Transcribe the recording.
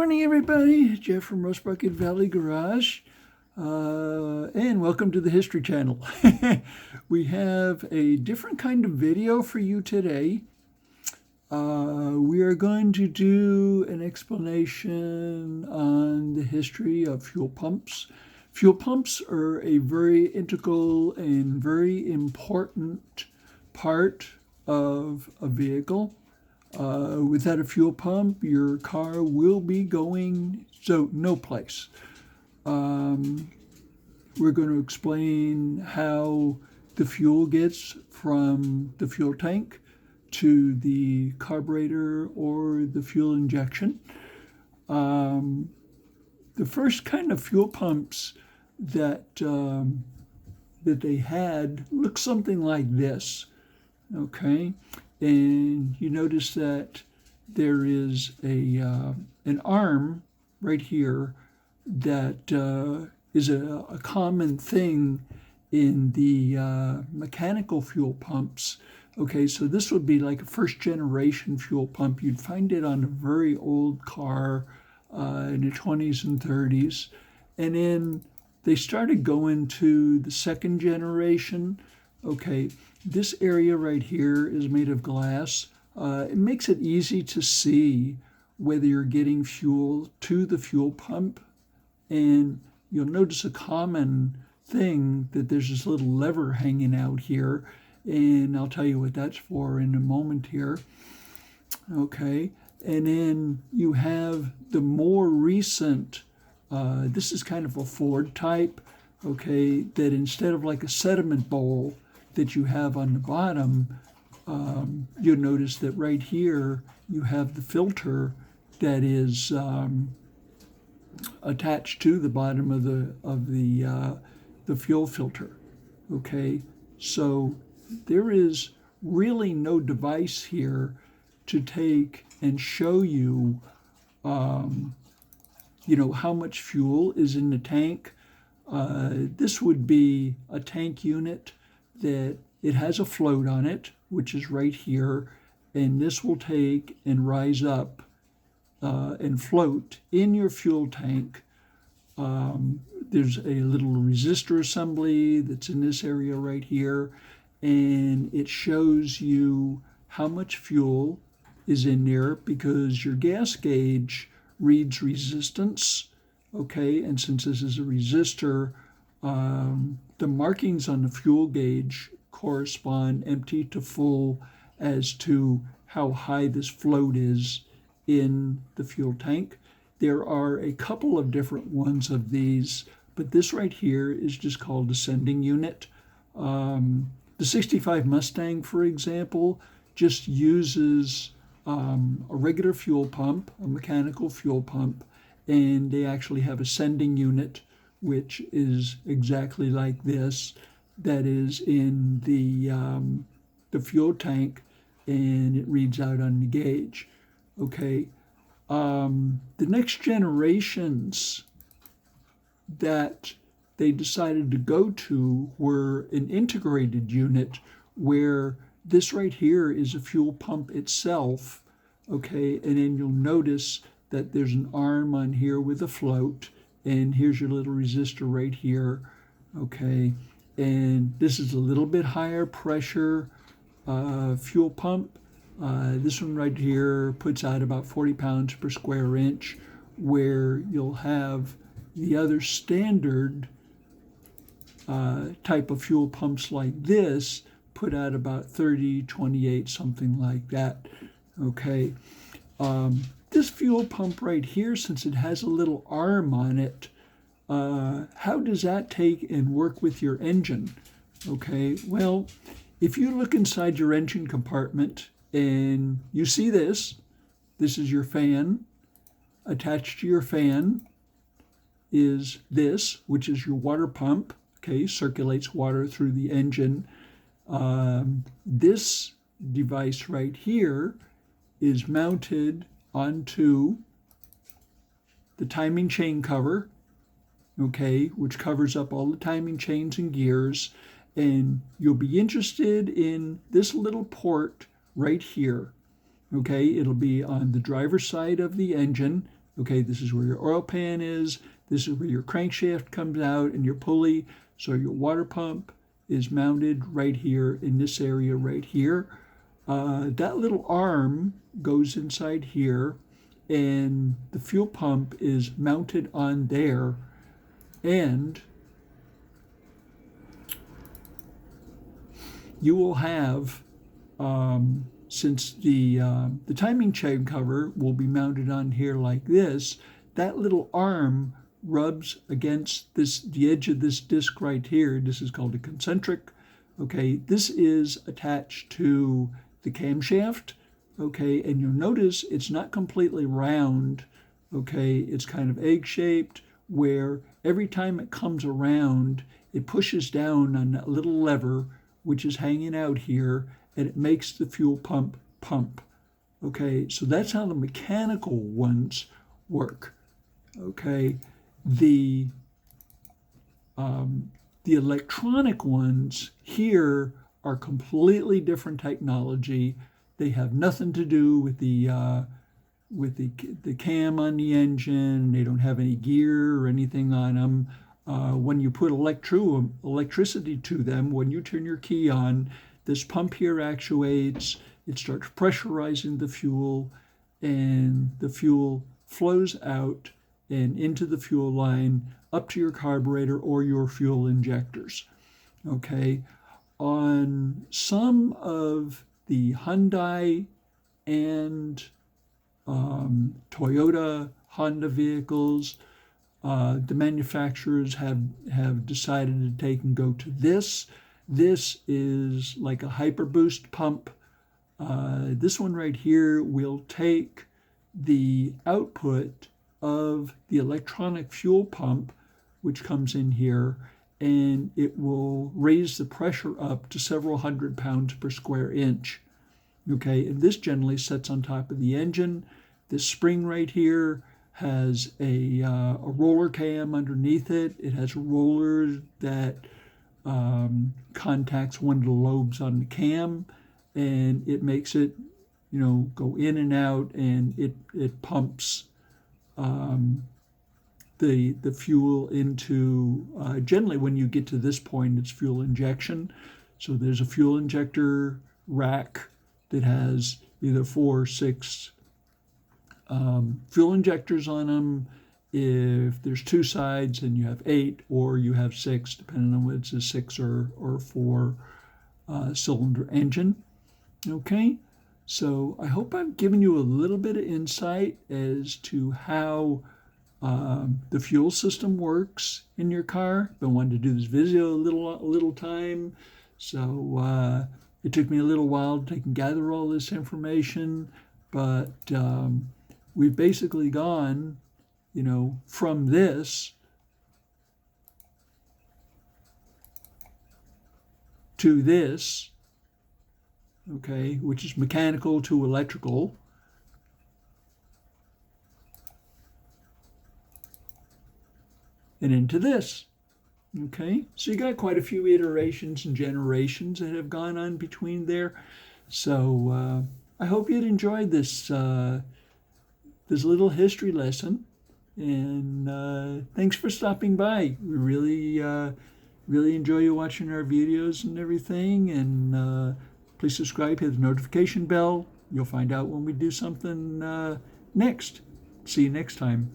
morning, everybody. Jeff from Rose Bucket Valley Garage. And welcome to the History Channel. We have a different kind of video for you today. We are going to do an explanation on the history of fuel pumps. Fuel pumps are a very integral and very important part of a vehicle. Without a fuel pump, your car will be going no place. We're going to explain how the fuel gets from the fuel tank to the carburetor or the fuel injection. The first kind of fuel pumps that they had looked something like this. Okay, and you notice that there is an arm right here that is a common thing in the mechanical fuel pumps. Okay, so this would be like a first generation fuel pump. You'd find it on a very old car in the 20s and 30s. And then they started going to the second generation. Okay, this area right here is made of glass. It makes it easy to see whether you're getting fuel to the fuel pump. And you'll notice a common thing that there's this little lever hanging out here. And I'll tell you what that's for in a moment here. Okay, and then you have the more recent, this is kind of a Ford type, okay, that instead of like a sediment bowl that you have on the bottom, you'll notice that right here you have the filter that is attached to the bottom of the fuel filter. Okay, so there is really no device here to take and show you, how much fuel is in the tank. This would be a tank unit that it has a float on it, which is right here, and this will take and rise up and float in your fuel tank. There's a little resistor assembly that's in this area right here, and it shows you how much fuel is in there because your gas gauge reads resistance. Okay, and since this is a resistor, the markings on the fuel gauge correspond empty to full as to how high this float is in the fuel tank. There are a couple of different ones of these, but this right here is just called a sending unit. The 65 Mustang, for example, just uses a regular fuel pump, a mechanical fuel pump, and they actually have a sending unit, which is exactly like this, that is in the fuel tank, and it reads out on the gauge. Okay, the next generations that they decided to go to were an integrated unit where this right here is a fuel pump itself. Okay, and then you'll notice that there's an arm on here with a float, and here's your little resistor right here. Okay, and this is a little bit higher pressure fuel pump. This one right here puts out about 40 pounds per square inch, where you'll have the other standard type of fuel pumps like this put out about 30, 28, something like that. Okay, this fuel pump right here, since it has a little arm on it, how does that take and work with your engine? Okay, well, if you look inside your engine compartment and you see this is your fan. Attached to your fan is this, which is your water pump. Okay, circulates water through the engine. This device right here is mounted onto the timing chain cover, okay, which covers up all the timing chains and gears. And you'll be interested in this little port right here. Okay, it'll be on the driver's side of the engine. Okay, this is where your oil pan is. This is where your crankshaft comes out and your pulley. So your water pump is mounted right here in this area right here. That little arm goes inside here, and the fuel pump is mounted on there. And you will have, since the timing chain cover will be mounted on here like this, that little arm rubs against the edge of this disc right here. This is called a concentric. Okay, this is attached to the camshaft. Okay, and you'll notice it's not completely round. Okay, it's kind of egg-shaped, where every time it comes around, it pushes down on that little lever which is hanging out here, and it makes the fuel pump pump. Okay, so that's how the mechanical ones work. Okay, the electronic ones here are completely different technology. They have nothing to do with the cam on the engine. They don't have any gear or anything on them. When you put electricity to them, when you turn your key on, this pump here actuates. It starts pressurizing the fuel, and the fuel flows out and into the fuel line up to your carburetor or your fuel injectors. Okay, on some of the Hyundai and Toyota, Honda vehicles, the manufacturers have decided to take and go to this. This is like a hyperboost pump. This one right here will take the output of the electronic fuel pump, which comes in here, and it will raise the pressure up to several hundred pounds per square inch. Okay, and this generally sits on top of the engine. This spring right here has a roller cam underneath it. It has a roller that contacts one of the lobes on the cam, and it makes it, go in and out, and it pumps the fuel into, generally when you get to this point, it's fuel injection. So there's a fuel injector rack that has either 4 or 6 fuel injectors on them. If there's 2 sides, then you have 8, or you have 6, depending on whether it's a 6 or 4 cylinder engine. Okay, so I hope I've given you a little bit of insight as to how the fuel system works in your car. Been wanting to do this video a little time, so it took me a little while to take and gather all this information, but we've basically gone, from this to this, okay, which is mechanical to electrical. And into this. Okay, so you got quite a few iterations and generations that have gone on between there. So I hope you'd enjoyed this this little history lesson, and thanks for stopping by. We really enjoy you watching our videos and everything, and please subscribe, hit the notification bell. You'll find out when we do something next. See you next time.